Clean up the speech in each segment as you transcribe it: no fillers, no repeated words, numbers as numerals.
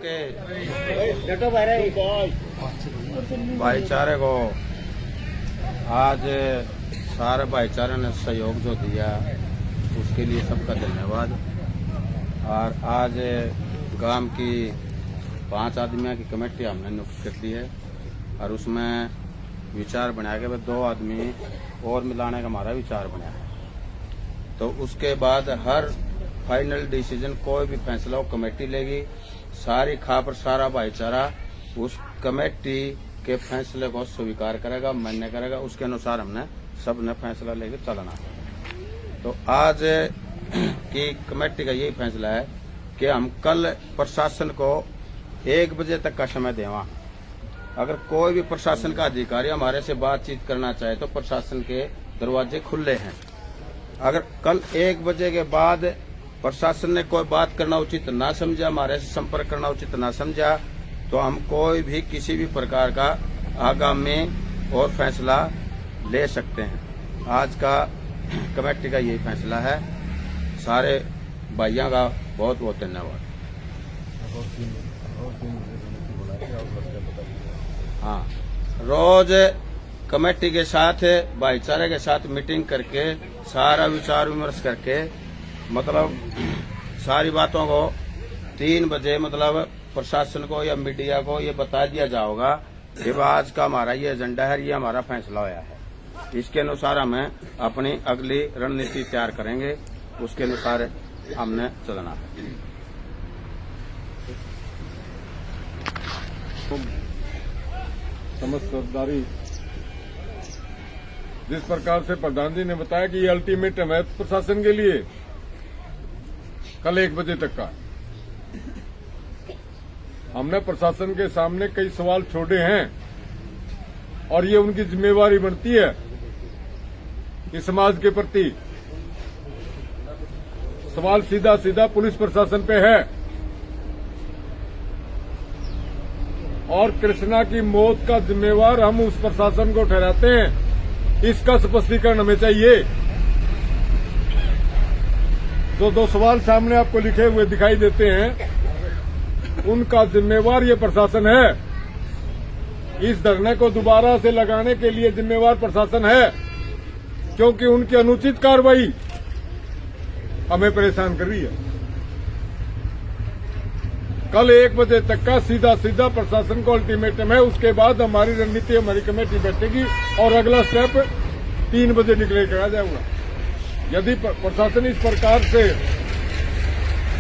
के भाईचारे को आज सारे भाईचारे ने सहयोग जो दिया उसके लिए सबका धन्यवाद। और आज गांव की 5 आदमियों की कमेटी हमने नियुक्त कर दी है और उसमें विचार बनाया कि 2 आदमी और मिलाने का हमारा विचार बना है। तो उसके बाद हर फाइनल डिसीजन कोई भी फैसला वो कमेटी लेगी। सारी खापर सारा भाईचारा उस कमेटी के फैसले को स्वीकार करेगा, मान्य करेगा। उसके अनुसार हमने सबने फैसला लेकर चलना। तो आज की कमेटी का यही फैसला है कि हम कल प्रशासन को 1 बजे तक का समय देवा। अगर कोई भी प्रशासन का अधिकारी हमारे से बातचीत करना चाहे तो प्रशासन के दरवाजे खुले हैं। अगर कल 1 बजे के बाद प्रशासन ने कोई बात करना उचित ना समझा, हमारे से संपर्क करना उचित ना समझा, तो हम कोई भी किसी भी प्रकार का आगामी और फैसला ले सकते हैं। आज का कमेटी का यही फैसला है। सारे भाइयों का बहुत बहुत धन्यवाद। हाँ, रोज कमेटी के साथ भाईचारे के साथ मीटिंग करके सारा विचार विमर्श करके मतलब सारी बातों को 3 बजे मतलब प्रशासन को या मीडिया को ये बता दिया जाएगा कि आज का हमारा ये एजेंडा है, ये हमारा फैसला होया है। इसके अनुसार हमें अपनी अगली रणनीति तैयार करेंगे, उसके अनुसार हमने चलना है। समझदारी जिस प्रकार से प्रधान जी ने बताया कि ये अल्टीमेटम है प्रशासन के लिए कल 1 बजे तक का। हमने प्रशासन के सामने कई सवाल छोड़े हैं और ये उनकी जिम्मेवारी बनती है इस समाज के प्रति। सवाल सीधा सीधा पुलिस प्रशासन पे है और कृष्णा की मौत का जिम्मेवार हम उस प्रशासन को ठहराते हैं। इसका स्पष्टीकरण हमें चाहिए। तो 2 सवाल सामने आपको लिखे हुए दिखाई देते हैं, उनका जिम्मेवार ये प्रशासन है। इस धरने को दोबारा से लगाने के लिए जिम्मेवार प्रशासन है, क्योंकि उनकी अनुचित कार्रवाई हमें परेशान कर रही है। कल 1 बजे तक का सीधा सीधा प्रशासन को अल्टीमेटम है। उसके बाद हमारी रणनीति, हमारी कमेटी बैठेगी और अगला स्टेप 3 बजे डिक्लेयर करा जाएगा। यदि प्रशासन इस प्रकार से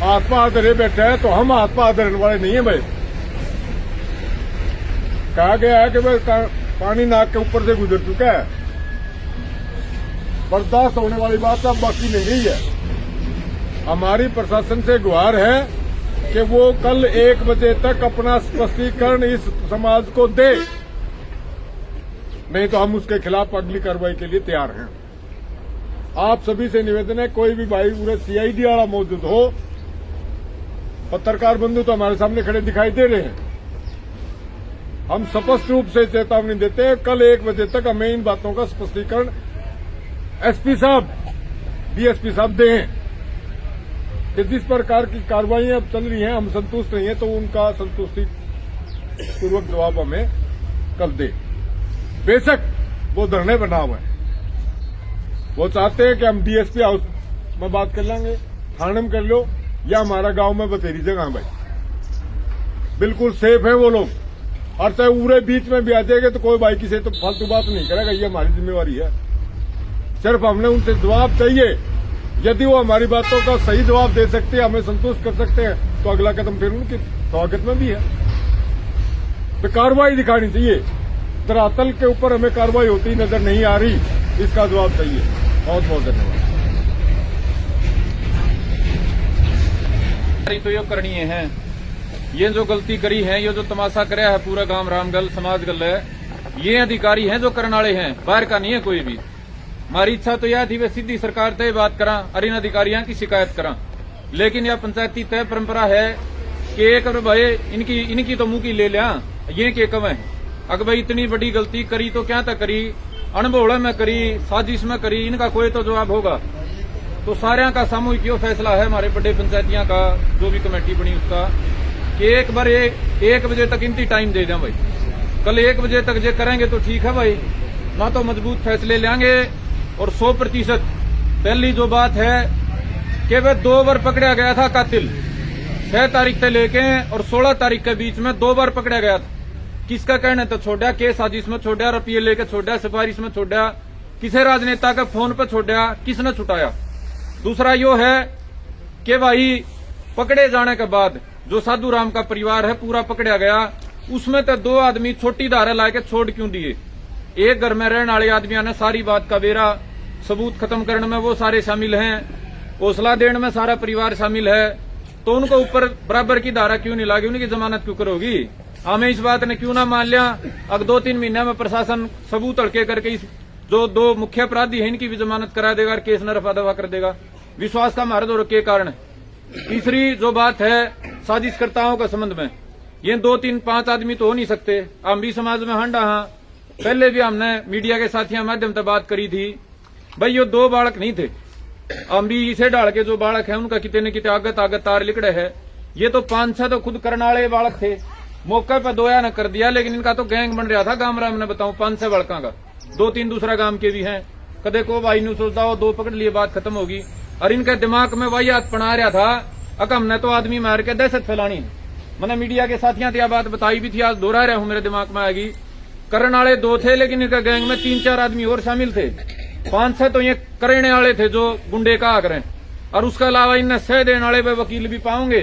हाथ पा धरे बैठा है तो हम हाथ पा धरने वाले नहीं है भाई। कहा गया है कि भाई पानी नाक के ऊपर से गुजर चुका है, बर्दाश्त होने वाली बात अब बाकी नहीं रही है। हमारी प्रशासन से गुहार है कि वो कल 1 बजे तक अपना स्पष्टीकरण इस समाज को दे, नहीं तो हम उसके खिलाफ अगली कार्रवाई के लिए तैयार हैं। आप सभी से निवेदन है, कोई भी भाई पूरे सीआईडी वाला मौजूद हो, पत्रकार बंधु तो हमारे सामने खड़े दिखाई दे रहे हैं। हम स्पष्ट रूप से चेतावनी देते हैं, कल 1 बजे तक हमें इन बातों का स्पष्टीकरण एसपी साहब, डीएसपी साहब दें कि जिस प्रकार की कार्रवाइयां अब चल रही हैं हम संतुष्ट नहीं है, तो उनका संतुष्टि पूर्वक जवाब हमें कल दे। बेशक वो धरने बना हुआ है, वो चाहते हैं कि हम डीएसपी हाउस में बात कर लेंगे, थाने में कर लो, या हमारा गांव में बतेरी जगह भाई बिल्कुल सेफ है वो लोग। और चाहे पूरे बीच में भी आ जाएंगे तो कोई भाई किसी तो फालतू बात नहीं करेगा, ये हमारी जिम्मेवारी है। सिर्फ हमने उनसे जवाब चाहिए। यदि वो हमारी बातों का सही जवाब दे सकते हैं, हमें संतुष्ट कर सकते हैं, तो अगला कदम फिर उनके स्वागत में भी है। तो कार्रवाई दिखानी चाहिए। धरातल के ऊपर हमें कार्रवाई होती नजर नहीं आ रही, इसका जवाब चाहिए। बहुत बहुत धन्यवाद। तो ये करनी है, ये जो गलती करी है, ये जो तमाशा कराया है पूरा गांव रामगल समाज गल है, ये अधिकारी हैं जो करने वाले हैं, बाहर का नहीं है कोई भी। हमारी इच्छा तो यह थी वे सीधी सरकार तय बात करा और इन अधिकारियों की शिकायत करा, लेकिन यह पंचायती तय परंपरा है कि एक भाई इनकी तो मुंह की ले लिया, ये के कम है। अगर भाई इतनी बड़ी गलती करी तो क्या तक करी, अनबोड़ा में करी, साजिश में करी, इनका कोई तो जवाब होगा। तो सारे का सामूहिक यो फैसला है हमारे बड़े पंचायतियों का, जो भी कमेटी बनी उसका कि एक बार 1 बजे तक इनकी टाइम दे दें भाई। कल 1 बजे तक जे करेंगे तो ठीक है भाई, ना तो मजबूत फैसले लेंगे। और 100% पहली जो बात है कि वह 2 बार पकड़ा गया था कातिल, 6 तारीख से लेके और 16 तारीख के बीच में 2 बार पकड़ा गया था। किसका कहने तो छोड़ा, केस साजिश में छोड़ा, रुपये लेके छोड़ा, सिफारिश में छोड़ा, किसे राजनेता के फोन पर छोड़ा, किसने छुटाया। दूसरा यो है कि भाई पकड़े जाने के बाद जो साधु राम का परिवार है पूरा पकड़ा गया, उसमें तो 2 आदमी छोटी धारा लाके छोड़ क्यों दिए। एक घर में रहने वाले आदमियों ने सारी बात का बेरा सबूत खत्म करने में वो सारे शामिल हैं, हौसला देने में सारा परिवार शामिल है, तो उनको ऊपर बराबर की धारा क्यों नहीं लागी, उनकी जमानत क्यों करोगी। हमें इस बात ने क्यों ना मान लिया। अगर 2-3 महीने में प्रशासन सबूत अड़के करके इस जो 2 मुख्य अपराधी हैं इनकी भी जमानत करा देगा और केस न रफा दफा कर देगा। विश्वास का मार्ग और के कारण। तीसरी जो बात है साजिशकर्ताओं के संबंध में, ये 2-3-5 आदमी तो हो नहीं सकते। हम भी समाज में हंडा हाँ, पहले भी हमने मीडिया के साथियों माध्यम से बात करी थी भाई, ये 2 बालक नहीं थे। हम भी इसे डाल के जो बालक है उनका कितने न कितने आगत तार लिकड़े है। ये तो 5-6 तो खुद करने वाले बालक थे, मौके पर 2 न कर दिया, लेकिन इनका तो गैंग बन रहा था गांव राम ने। बताऊं 5-6 बालका का, 2-3 दूसरा गांव के भी हैं। कदे को भाई नु सोचता हो 2 पकड़ लिए बात खत्म होगी। और इनके दिमाग में वही हाथ पड़ा रहा था अक हमने तो आदमी मार के दहशत फैलानी। मैंने मीडिया के साथियों यह बात बताई भी थी, आज दोहरा रहा हूं, मेरे दिमाग में आएगी। करने वाले 2 थे, लेकिन इनका गैंग में 3-4 आदमी और शामिल थे। 5-6 तो ये करने वाले थे जो गुंडे कहा करें, और उसके अलावा इनने सह देने वाले वकील भी पाओगे,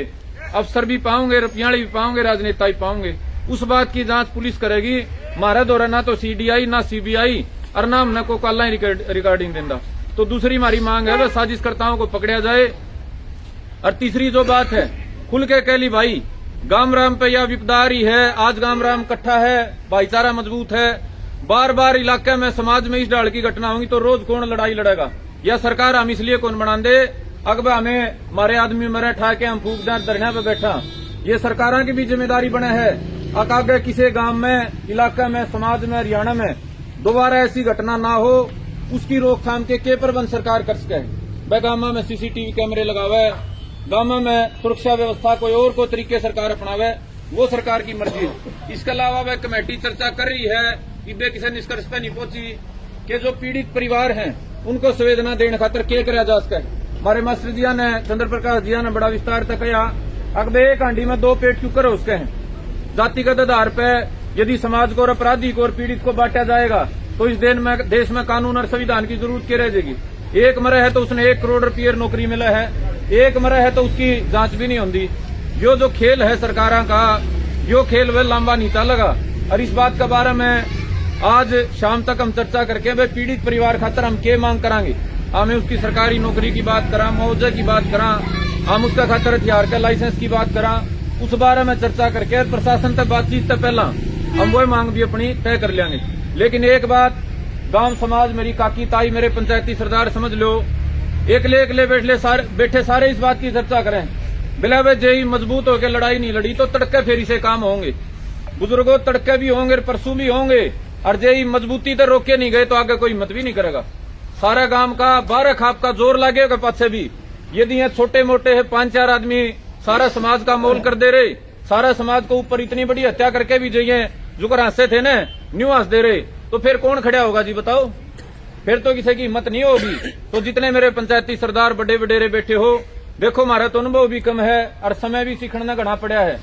अफसर भी पाओगे, रुपयाड़ी भी पाओगे, राजनेता भी पाओगे। उस बात की जांच पुलिस करेगी। हमारे दौरा ना तो CDI ना CBI और ना हमने को कल रिकॉर्डिंग देंदा। तो दूसरी हमारी मांग है वह साजिशकर्ताओं को पकड़ा जाए। और तीसरी जो बात है खुल के कह ली भाई, गांव राम पे यह विपदा आ रही है। आज गांव राम इकट्ठा है, भाईचारा मजबूत है। बार बार इलाके में समाज में इस ढाल की घटना होगी तो रोज कौन लड़ाई लड़ेगा। यह सरकार हम इसलिए कौन बना दे अकबर हमें हमारे आदमी मरे ठा के हम फूक दें धरने पे बैठा। ये सरकारों की भी जिम्मेदारी बने है अकागे किसी गांव में, इलाके में, समाज में, हरियाणा में दोबारा ऐसी घटना ना हो, उसकी रोकथाम के प्रबंध सरकार कर सके। वह गांव में CCTV कैमरे लगावे, गांव में सुरक्षा व्यवस्था कोई और को तरीके सरकार अपनावे, वो सरकार की मर्जी। इसके अलावा वह कमेटी चर्चा कर रही है कि वे किसी निष्कर्ष पे नहीं पहुंची कि जो पीड़ित परिवार हैं उनको संवेदना देने खातर क्या करा जा सके। हमारे मास्टर जिया ने, चंद्र प्रकाश जिया ने बड़ा विस्तार तक कहा अब एक हांडी में 2 पेट क्यों करो उसके हैं। जातिगत आधार पर यदि समाज को और अपराधी को और पीड़ित को बांटा जाएगा तो इस देश में कानून और संविधान की जरूरत क्या रह जाएगी। एक मरे है तो उसने 1 करोड़ रुपये नौकरी मिला है, एक मरे है तो उसकी जांच भी नहीं होती। यो जो खेल है सरकारों का, यो खेल वह लंबा नीता लगा। और इस बात के बारे में आज शाम तक हम चर्चा करके वे पीड़ित परिवार खातर हम क्या मांग करांगे। हमें उसकी सरकारी नौकरी की बात करा, मुआवजे की बात करा, हम उसका खातर हथियार का लाइसेंस की बात करा, उस बारे में चर्चा करके प्रशासन तक बातचीत से पहला हम वो मांग भी अपनी तय कर लेंगे। लेकिन एक बात गांव समाज, मेरी काकी ताई, मेरे पंचायती सरदार समझ लो, एकले बैठे सारे इस बात की चर्चा करें। बिला वे जेई मजबूत होकर लड़ाई नहीं लड़ी तो तड़के फेरी से काम होंगे। बुजुर्गों तड़के भी होंगे, परसों भी होंगे, और जेई मजबूती तो रोके नहीं गए तो आगे कोई हिम्मत भी नहीं करेगा। सारा गांव का 12 खाप का जोर लगेगा पाछे भी। यदि ये छोटे मोटे है 5-4 आदमी सारा समाज का मोल कर दे रहे, सारा समाज को ऊपर इतनी बड़ी हत्या करके भी जाइए जो कर हंसे थे न न्यू हंस दे रहे, तो फिर कौन खड़ा होगा जी बताओ। फिर तो किसी की हिम्मत नहीं होगी। तो जितने मेरे पंचायती सरदार बड़े बडेरे बैठे हो, देखो हमारा तो अनुभव भी कम है और समय भी सीखने घना पड़ा है।